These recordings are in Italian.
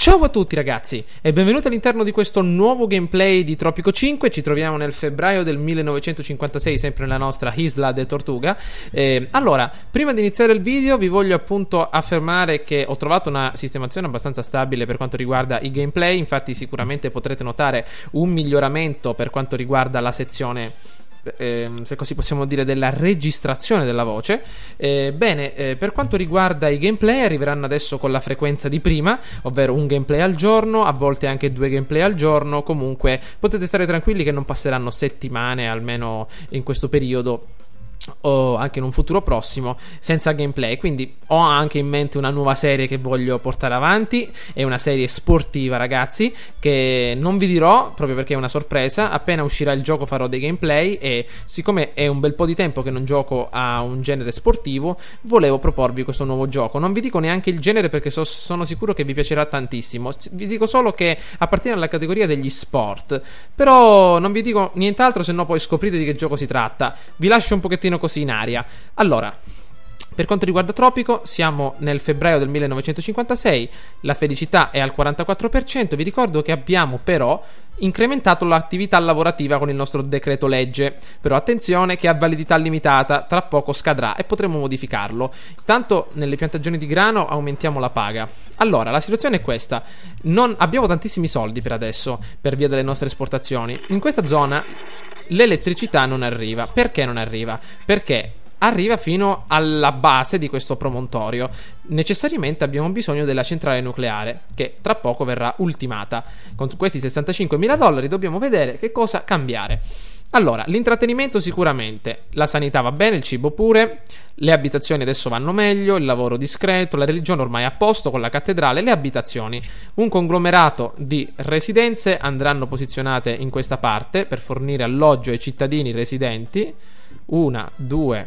Ciao a tutti ragazzi e benvenuti all'interno di questo nuovo gameplay di Tropico 5. Ci troviamo nel febbraio del 1956, sempre nella nostra Isla de Tortuga. Allora, prima di iniziare il video vi voglio appunto affermare che ho trovato una sistemazione abbastanza stabile per quanto riguarda i gameplay. Infatti sicuramente potrete notare un miglioramento per quanto riguarda la sezione, se così possiamo dire, della registrazione della voce. Per quanto riguarda i gameplay, arriveranno adesso con la frequenza di prima, ovvero un gameplay al giorno, a volte anche 2 gameplay al giorno. Comunque potete stare tranquilli che non passeranno settimane, almeno in questo periodo o anche in un futuro prossimo, senza gameplay. Quindi ho anche in mente una nuova serie che voglio portare avanti. È una serie sportiva, ragazzi, che non vi dirò proprio perché è una sorpresa. Appena uscirà il gioco farò dei gameplay, e siccome è un bel po' di tempo che non gioco a un genere sportivo, volevo proporvi questo nuovo gioco. Non vi dico neanche il genere perché sono sicuro che vi piacerà tantissimo. Vi dico solo che appartiene alla categoria degli sport, però non vi dico nient'altro, se no poi scoprite di che gioco si tratta. Vi lascio un pochettino così in aria. Allora, per quanto riguarda Tropico, siamo nel febbraio del 1956, la felicità è al 44%. Vi ricordo che abbiamo però incrementato l'attività lavorativa con il nostro decreto legge, però attenzione che ha validità limitata, tra poco scadrà e potremo modificarlo. Intanto nelle piantagioni di grano aumentiamo la paga. Allora, la situazione è questa: non abbiamo tantissimi soldi per adesso per via delle nostre esportazioni. In questa zona l'elettricità non arriva. Perché non arriva? Perché arriva fino alla base di questo promontorio. Necessariamente abbiamo bisogno della centrale nucleare, che tra poco verrà ultimata. Con questi $65.000 dobbiamo vedere che cosa cambiare. Allora, l'intrattenimento sicuramente, la sanità va bene, il cibo pure, le abitazioni adesso vanno meglio, il lavoro discreto, la religione ormai è a posto con la cattedrale, le abitazioni. Un conglomerato di residenze andranno posizionate in questa parte per fornire alloggio ai cittadini residenti. 1, 2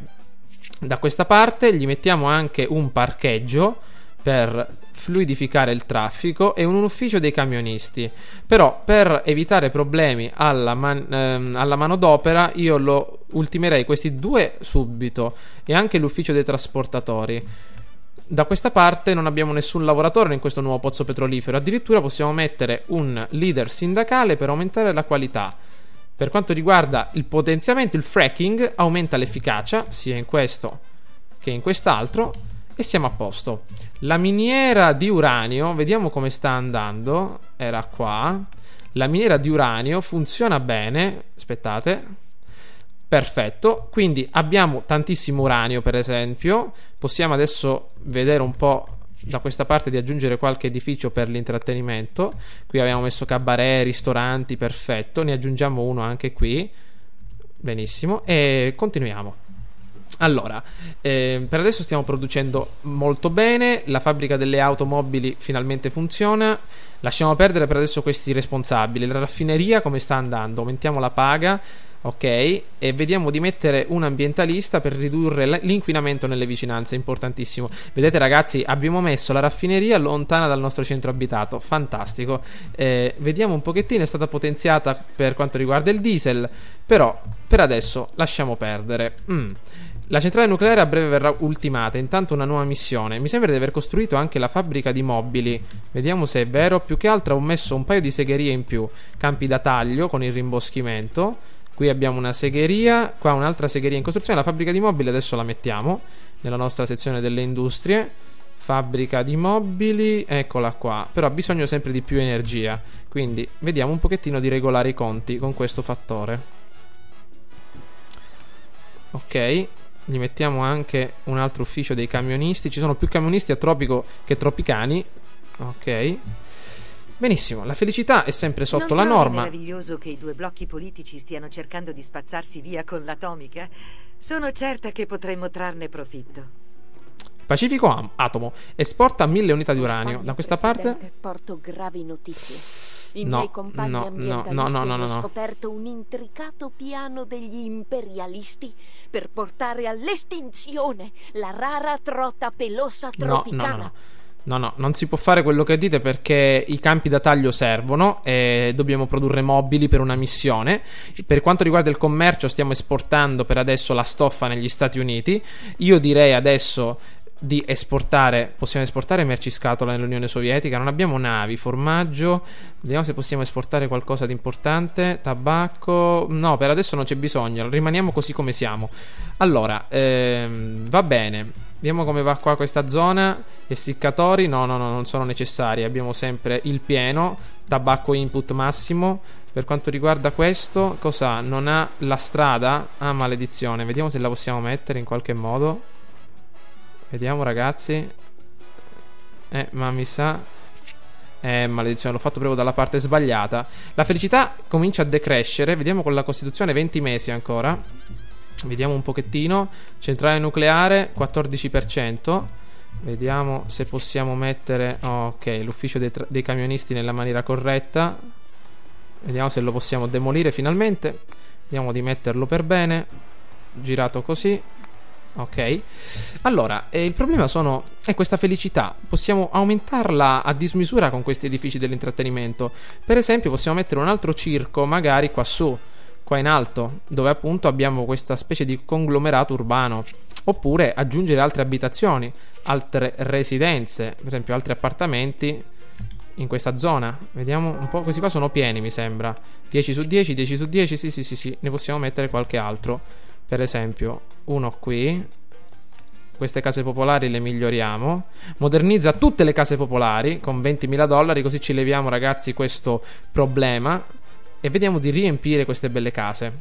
da questa parte, gli mettiamo anche un parcheggio per fluidificare il traffico e un ufficio dei camionisti. Però per evitare problemi alla manodopera io lo ultimerei questi 2 subito, e anche l'ufficio dei trasportatori. Da questa parte non abbiamo nessun lavoratore in questo nuovo pozzo petrolifero, addirittura possiamo mettere un leader sindacale per aumentare la qualità. Per quanto riguarda il potenziamento, il fracking aumenta l'efficacia sia in questo che in quest'altro, e siamo a posto. La miniera di uranio, vediamo come sta andando. Era qua. La miniera di uranio funziona bene. Aspettate. Perfetto. Quindi abbiamo tantissimo uranio, per esempio. Possiamo adesso vedere un po' da questa parte di aggiungere qualche edificio per l'intrattenimento. Qui abbiamo messo cabaret, ristoranti, perfetto. Ne aggiungiamo uno anche qui. Benissimo. E continuiamo. Allora, per adesso stiamo producendo molto bene. La fabbrica delle automobili finalmente funziona. Lasciamo perdere per adesso questi responsabili. La raffineria come sta andando? Aumentiamo la paga. Ok, e vediamo di mettere un ambientalista per ridurre l'inquinamento nelle vicinanze, importantissimo. Vedete ragazzi, abbiamo messo la raffineria lontana dal nostro centro abitato, fantastico. Vediamo un pochettino, è stata potenziata per quanto riguarda il diesel, però per adesso lasciamo perdere. La centrale nucleare a breve verrà ultimata. Intanto una nuova missione. Mi sembra di aver costruito anche la fabbrica di mobili. Vediamo se è vero. Più che altro ho messo un paio di segherie in più. Campi da taglio con il rimboschimento. Qui abbiamo una segheria, qua un'altra segheria in costruzione. La fabbrica di mobili adesso la mettiamo nella nostra sezione delle industrie. Fabbrica di mobili, eccola qua. Però ha bisogno sempre di più energia, quindi vediamo un pochettino di regolare i conti con questo fattore. Ok, gli mettiamo anche un altro ufficio dei camionisti. Ci sono più camionisti a Tropico che tropicani. Ok, benissimo, la felicità è sempre sotto la norma. Non trovi meraviglioso che i 2 blocchi politici stiano cercando di spazzarsi via con l'atomica? Sono certa che potremmo trarne profitto. Pacifico Atomo esporta 1000 unità di uranio. Da questa parte porto gravi notizie. I miei compagni ambientalisti hanno scoperto un intricato piano degli imperialisti per portare all'estinzione la rara trota pelosa tropicana. No, non si può fare quello che dite, perché i campi da taglio servono e dobbiamo produrre mobili per una missione. Per quanto riguarda il commercio, stiamo esportando per adesso la stoffa negli Stati Uniti. Io direi adesso di esportare, possiamo esportare merci scatola nell'Unione Sovietica, non abbiamo navi, formaggio, vediamo se possiamo esportare qualcosa di importante, tabacco, no, per adesso non c'è bisogno, rimaniamo così come siamo. Allora, va bene, vediamo come va qua questa zona, essiccatori, no, non sono necessari, abbiamo sempre il pieno, tabacco input massimo. Per quanto riguarda questo, cosa? Non ha la strada? Ah, maledizione, vediamo se la possiamo mettere in qualche modo. Vediamo ragazzi. Ma mi sa maledizione, l'ho fatto proprio dalla parte sbagliata. La felicità comincia a decrescere. Vediamo con la Costituzione 20 mesi ancora. Vediamo un pochettino. Centrale nucleare 14%. Vediamo se possiamo mettere ok, l'ufficio dei camionisti nella maniera corretta. Vediamo se lo possiamo demolire finalmente. Vediamo di metterlo per bene. Girato così. Ok, allora il problema è questa felicità. Possiamo aumentarla a dismisura con questi edifici dell'intrattenimento. Per esempio possiamo mettere un altro circo magari qua su, qua in alto, dove appunto abbiamo questa specie di conglomerato urbano. Oppure aggiungere altre abitazioni, altre residenze, per esempio altri appartamenti in questa zona. Vediamo un po', questi qua sono pieni mi sembra. 10 su 10, 10 su 10, sì, ne possiamo mettere qualche altro. Per esempio uno qui. Queste case popolari le miglioriamo. Modernizza tutte le case popolari con $20.000, così ci leviamo ragazzi questo problema e vediamo di riempire queste belle case.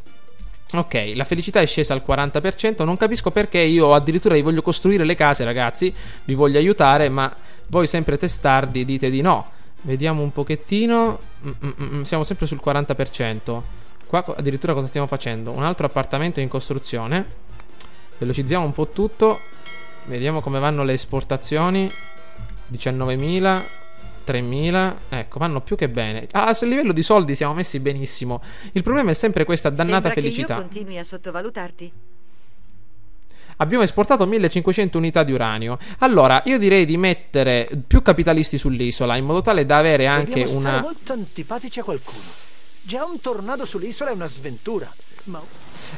Ok, la felicità è scesa al 40%. Non capisco perché, io addirittura vi voglio costruire le case ragazzi, vi voglio aiutare, ma voi sempre testardi dite di no. Vediamo un pochettino. Siamo sempre sul 40%. Qua addirittura cosa stiamo facendo? Un altro appartamento in costruzione. Velocizziamo un po' tutto. Vediamo come vanno le esportazioni. 19.000, 3.000. Ecco, vanno più che bene. A livello di soldi siamo messi benissimo. Il problema è sempre questa dannata felicità. Che io continui a sottovalutarti. Abbiamo esportato 1500 unità di uranio. Allora, io direi di mettere più capitalisti sull'isola, in modo tale da avere anche dobbiamo stare molto antipatici a qualcuno. Già un tornado sull'isola è una sventura. Ma...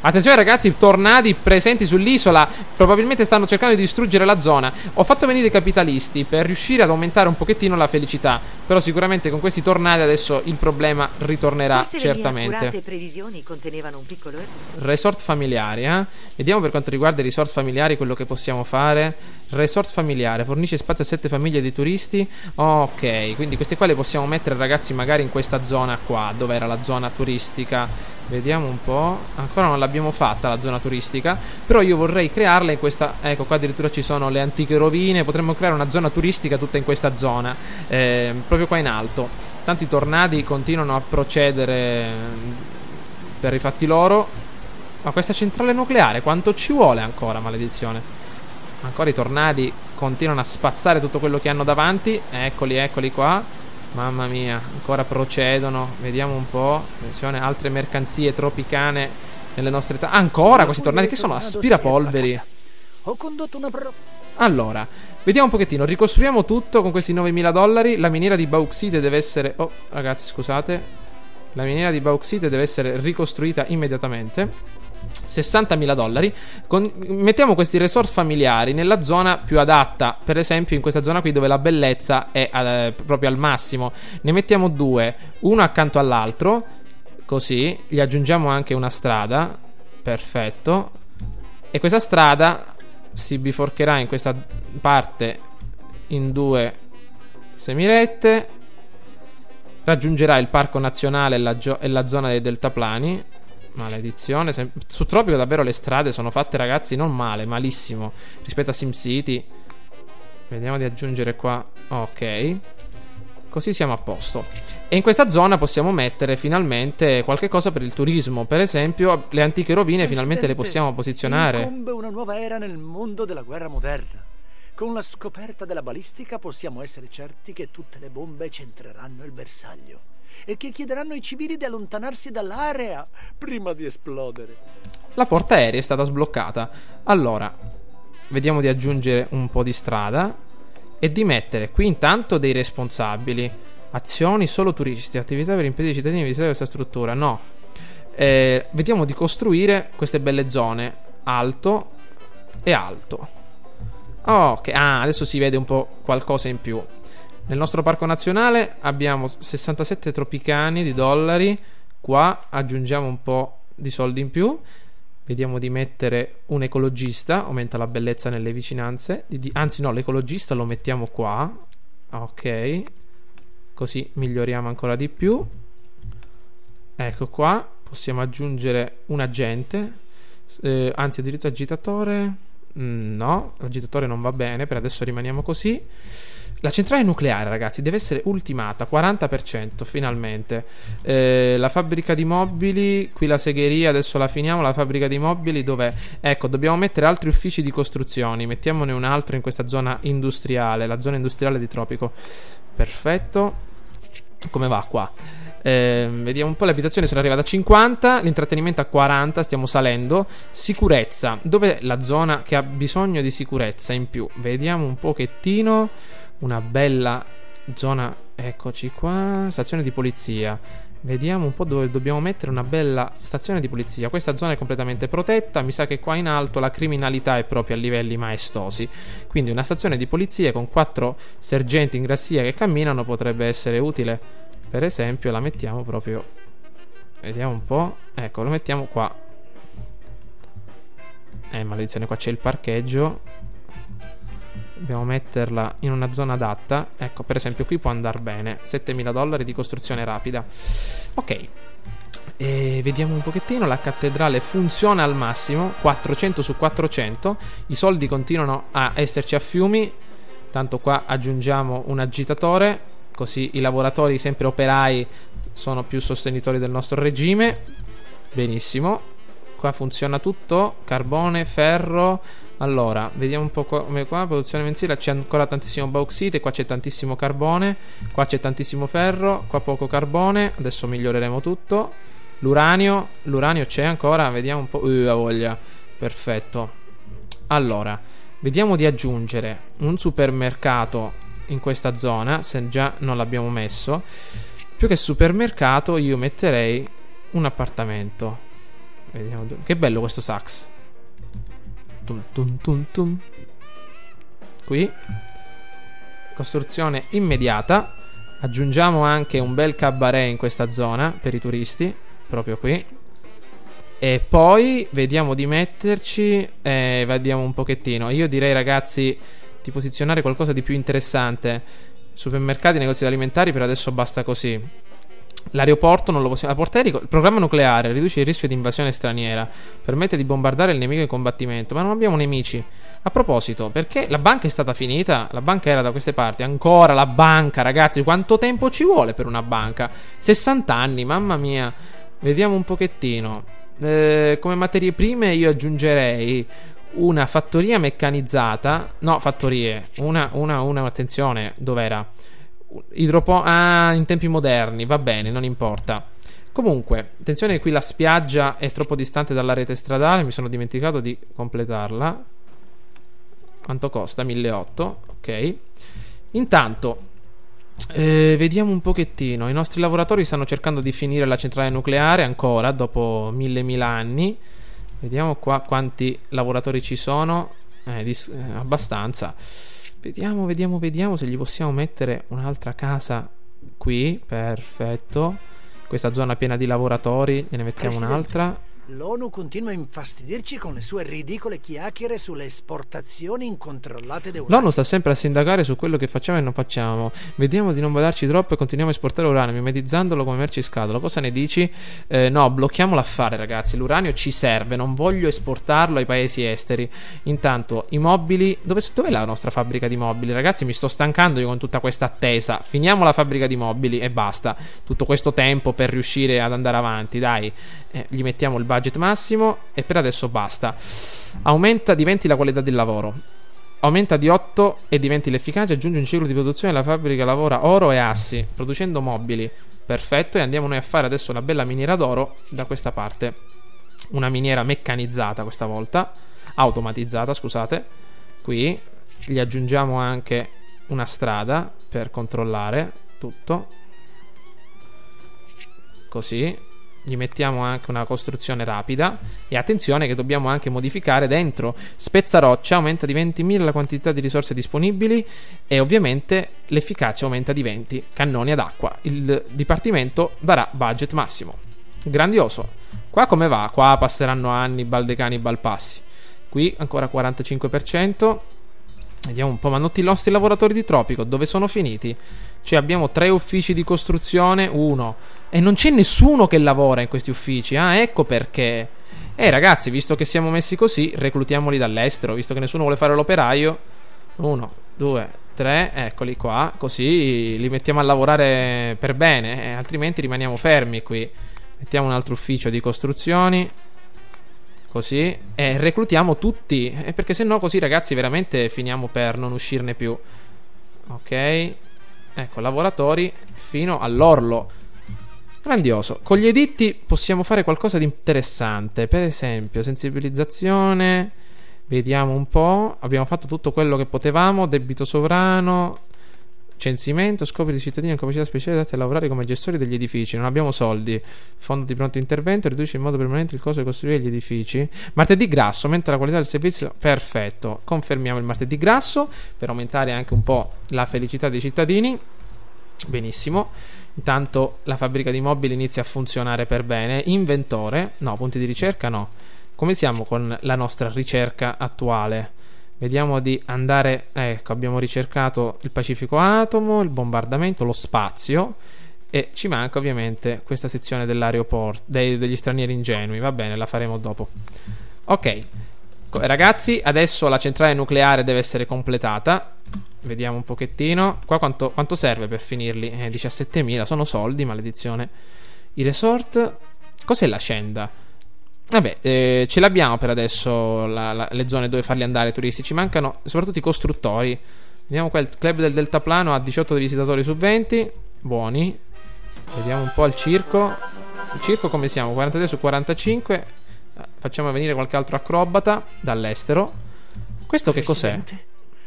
attenzione ragazzi, tornadi presenti sull'isola probabilmente stanno cercando di distruggere la zona. Ho fatto venire i capitalisti per riuscire ad aumentare un pochettino la felicità, però sicuramente con questi tornadi adesso il problema ritornerà. Forse certamente. Le mie accurate previsioni contenevano un piccolo errore. Resort familiari, Vediamo per quanto riguarda i resort familiari quello che possiamo fare. Resort familiare fornisce spazio a 7 famiglie di turisti. Ok, quindi queste qua le possiamo mettere ragazzi magari in questa zona qua, dove era la zona turistica. Vediamo un po'. Ancora non l'abbiamo fatta la zona turistica, però io vorrei crearla in questa. Ecco qua addirittura ci sono le antiche rovine. Potremmo creare una zona turistica tutta in questa zona, proprio qua in alto. Tanti tornadi continuano a procedere per i fatti loro. Ma questa centrale nucleare quanto ci vuole ancora, maledizione? Ancora i tornadi continuano a spazzare tutto quello che hanno davanti. Eccoli qua. Mamma mia, ancora procedono. Vediamo un po'. Attenzione, altre mercanzie tropicane nelle nostre ancora questi tornadi che sono aspirapolveri. Ho condotto una allora, vediamo un pochettino. Ricostruiamo tutto con questi $9.000. La miniera di bauxite deve essere... oh, ragazzi, scusate. La miniera di bauxite deve essere ricostruita immediatamente. $60.000. Mettiamo questi resort familiari nella zona più adatta. Per esempio in questa zona qui dove la bellezza è proprio al massimo. Ne mettiamo 2, uno accanto all'altro. Così gli aggiungiamo anche una strada. Perfetto. E questa strada si biforcherà in questa parte in 2 semirette. Raggiungerà il parco nazionale e la zona dei deltaplani. Maledizione. Su Tropico davvero le strade sono fatte ragazzi non male, malissimo rispetto a SimCity. Vediamo di aggiungere qua. Ok, così siamo a posto. E in questa zona possiamo mettere finalmente qualche cosa per il turismo. Per esempio le antiche rovine finalmente le possiamo posizionare. Incombe una nuova era nel mondo della guerra moderna. Con la scoperta della balistica possiamo essere certi che tutte le bombe centreranno il bersaglio e che chiederanno ai civili di allontanarsi dall'area prima di esplodere. La porta aerea è stata sbloccata. Allora, vediamo di aggiungere un po' di strada e di mettere qui intanto dei responsabili. Azioni solo turisti, attività per impedire ai cittadini di visitare questa struttura. No. Vediamo di costruire queste belle zone alto e alto. Ok, adesso si vede un po' qualcosa in più. Nel nostro parco nazionale abbiamo 67 tropicani di dollari. Qua aggiungiamo un po' di soldi in più. Vediamo di mettere un ecologista, aumenta la bellezza nelle vicinanze. Anzi no, l'ecologista lo mettiamo qua. Ok, così miglioriamo ancora di più. Ecco qua, possiamo aggiungere un agente. Anzi, addirittura agitatore. No, l'agitatore non va bene, per adesso rimaniamo così. La centrale nucleare, ragazzi, deve essere ultimata, 40% finalmente. La fabbrica di mobili, qui la segheria, adesso la finiamo. La fabbrica di mobili dov'è? Ecco, dobbiamo mettere altri uffici di costruzioni. Mettiamone un altro in questa zona industriale, la zona industriale di Tropico. Perfetto. Come va qua? Vediamo un po'. L'abitazione se ne arriva da 50, l'intrattenimento a 40, stiamo salendo. Sicurezza, dov'è la zona che ha bisogno di sicurezza in più? Vediamo un pochettino. Una bella zona, eccoci qua. Stazione di polizia. Vediamo un po' dove dobbiamo mettere una bella stazione di polizia. Questa zona è completamente protetta. Mi sa che qua in alto la criminalità è proprio a livelli maestosi. Quindi una stazione di polizia con 4 sergenti in grassia che camminano potrebbe essere utile. Per esempio la mettiamo proprio, vediamo un po'. Ecco, lo mettiamo qua. Maledizione, qua c'è il parcheggio. Dobbiamo metterla in una zona adatta. Ecco, per esempio qui può andare bene. $7.000 di costruzione rapida. Ok. E vediamo un pochettino. La cattedrale funziona al massimo, 400 su 400. I soldi continuano a esserci a fiumi. Tanto qua aggiungiamo un agitatore, così i lavoratori sempre operai sono più sostenitori del nostro regime. Benissimo. Qua funziona tutto. Carbone, ferro. Allora, vediamo un po' come qua. Produzione mensile. C'è ancora tantissimo bauxite. Qua c'è tantissimo carbone. Qua c'è tantissimo ferro. Qua poco carbone. Adesso miglioreremo tutto. L'uranio. L'uranio c'è ancora. Vediamo un po'. La voglia. Perfetto. Allora, vediamo di aggiungere un supermercato in questa zona, se già non l'abbiamo messo. Più che supermercato io metterei un appartamento. Vediamo. Che bello questo sax. Tum tum tum tum. Qui costruzione immediata. Aggiungiamo anche un bel cabaret in questa zona per i turisti, proprio qui. E poi vediamo di metterci, vediamo un pochettino. Io direi, ragazzi, di posizionare qualcosa di più interessante. Supermercati, negozi alimentari, per adesso basta così. L'aeroporto non lo possiamo. La portaerei. Il programma nucleare riduce il rischio di invasione straniera, permette di bombardare il nemico in combattimento, ma non abbiamo nemici. A proposito, perché la banca è stata finita? La banca era da queste parti. Ancora la banca, ragazzi, quanto tempo ci vuole per una banca? 60 anni, mamma mia. Vediamo un pochettino. Come materie prime io aggiungerei una fattoria meccanizzata. No, fattorie. Una attenzione, dov'era? In tempi moderni, va bene, non importa. Comunque, attenzione, qui la spiaggia è troppo distante dalla rete stradale. Mi sono dimenticato di completarla. Quanto costa? 1.800. Ok. Intanto vediamo un pochettino. I nostri lavoratori stanno cercando di finire la centrale nucleare ancora, dopo mille anni. Vediamo qua quanti lavoratori ci sono. Abbastanza. Vediamo se gli possiamo mettere un'altra casa qui. Perfetto. Questa zona piena di lavoratori, ne mettiamo un'altra. L'ONU continua a infastidirci con le sue ridicole chiacchiere sulle esportazioni incontrollate d'uranio. L'ONU sta sempre a sindacare su quello che facciamo e non facciamo. Vediamo di non badarci troppo e continuiamo a esportare uranio, mimetizzandolo come merci in scatola. Cosa ne dici? No, blocchiamo l'affare, ragazzi. L'uranio ci serve, non voglio esportarlo ai paesi esteri. Intanto, i mobili. Dov'è la nostra fabbrica di mobili? Ragazzi, mi sto stancando io con tutta questa attesa. Finiamo la fabbrica di mobili e basta. Tutto questo tempo per riuscire ad andare avanti, dai. Gli mettiamo il budget massimo e per adesso basta. Aumenta di 20 la qualità del lavoro, aumenta di 8 e di 20 l'efficacia. Aggiunge un ciclo di produzione. La fabbrica lavora oro e assi producendo mobili. Perfetto. E andiamo noi a fare adesso una bella miniera d'oro da questa parte. Una miniera meccanizzata questa volta, automatizzata, scusate. Qui gli aggiungiamo anche una strada per controllare tutto. Così gli mettiamo anche una costruzione rapida. E attenzione che dobbiamo anche modificare dentro spezzaroccia, aumenta di 20.000 la quantità di risorse disponibili e ovviamente l'efficacia aumenta di 20, cannoni ad acqua. Il dipartimento darà budget massimo. Grandioso. Qua come va? Qua passeranno anni baldecani balpassi. Qui ancora 45%. Vediamo un po', ma tutti i nostri lavoratori di Tropico dove sono finiti? Cioè abbiamo 3 uffici di costruzione, 1, e non c'è nessuno che lavora in questi uffici. Ah, ecco perché. Ragazzi, visto che siamo messi così, reclutiamoli dall'estero, visto che nessuno vuole fare l'operaio. 1, 2, 3, eccoli qua, così li mettiamo a lavorare per bene, altrimenti rimaniamo fermi qui. Mettiamo un altro ufficio di costruzioni, così, e reclutiamo tutti, perché se no così, ragazzi, veramente finiamo per non uscirne più. Ok, ecco, lavoratori fino all'orlo. Grandioso. Con gli editti possiamo fare qualcosa di interessante. Per esempio, sensibilizzazione. Vediamo un po'. Abbiamo fatto tutto quello che potevamo. Debito sovrano, censimento, scopi di cittadini con capacità speciali adatti a lavorare come gestori degli edifici. Non abbiamo soldi. Fondo di pronto intervento riduce in modo permanente il costo di costruire gli edifici. Martedì grasso, aumenta la qualità del servizio. Perfetto. Confermiamo il martedì grasso per aumentare anche un po' la felicità dei cittadini. Benissimo. Intanto la fabbrica di mobili inizia a funzionare per bene. Inventore, no, punti di ricerca no. Come siamo con la nostra ricerca attuale? Vediamo di andare. Ecco, abbiamo ricercato il Pacifico Atomo, il bombardamento, lo spazio. E ci manca ovviamente questa sezione dell'aeroporto, degli stranieri ingenui. Va bene, la faremo dopo. Ok, ragazzi, adesso la centrale nucleare deve essere completata. Vediamo un pochettino. Qua quanto serve per finirli? 17.000, sono soldi, maledizione. I resort. Cos'è l'Hacienda? Vabbè, ce l'abbiamo per adesso le zone dove farli andare turisti. Ci mancano soprattutto i costruttori. Vediamo qua il club del deltaplano ha 18 visitatori su 20. Buoni. Vediamo un po' il circo. Il circo come siamo? 43 su 45. Facciamo venire qualche altro acrobata dall'estero. Questo che cos'è?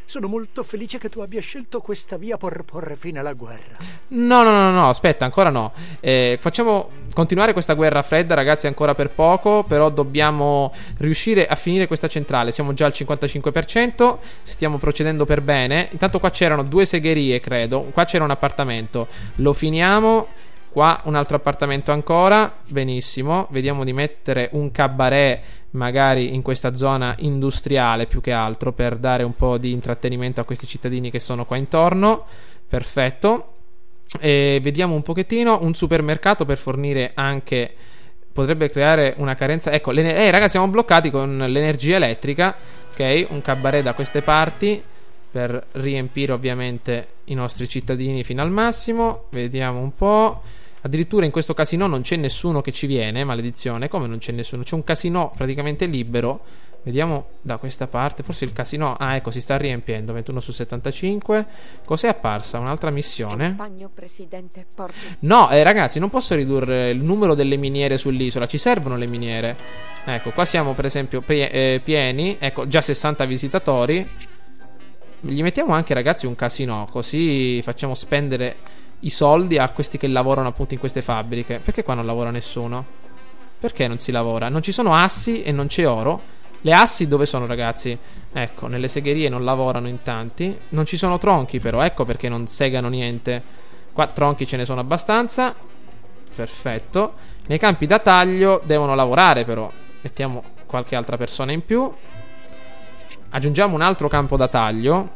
Sono molto felice che tu abbia scelto questa via per porre fine alla guerra. No, aspetta, ancora no. Facciamo continuare questa guerra fredda, ragazzi, ancora per poco. Però dobbiamo riuscire a finire questa centrale. Siamo già al 55%. Stiamo procedendo per bene. Intanto qua c'erano 2 segherie, credo. Qua c'era un appartamento. Lo finiamo. Qua un altro appartamento ancora. Benissimo. Vediamo di mettere un cabaret magari in questa zona industriale più che altro, per dare un po' di intrattenimento a questi cittadini che sono qua intorno. Perfetto. E vediamo un pochettino. Un supermercato per fornire anche. Potrebbe creare una carenza. Ecco, ragazzi, siamo bloccati con l'energia elettrica. Ok, un cabaret da queste parti per riempire ovviamente i nostri cittadini fino al massimo. Vediamo un po'. Addirittura in questo casino non c'è nessuno che ci viene, maledizione. Come non c'è nessuno? C'è un casino praticamente libero. Vediamo da questa parte. Forse il casino. Ah, ecco, si sta riempiendo. 21 su 75. Cos'è apparsa? Un'altra missione. No, ragazzi, non posso ridurre il numero delle miniere sull'isola. Ci servono le miniere. Ecco, qua siamo per esempio pieni. Ecco, già 60 visitatori. Gli mettiamo anche, ragazzi, un casino. Così facciamo spendere i soldi a questi che lavorano appunto in queste fabbriche. Perché qua non lavora nessuno? Perché non si lavora? Non ci sono assi e non c'è oro. Le assi dove sono, ragazzi? Ecco, nelle segherie non lavorano in tanti. Non ci sono tronchi però, ecco perché non segano niente. Qua tronchi ce ne sono abbastanza. Perfetto. Nei campi da taglio devono lavorare però. Mettiamo qualche altra persona in più. Aggiungiamo un altro campo da taglio.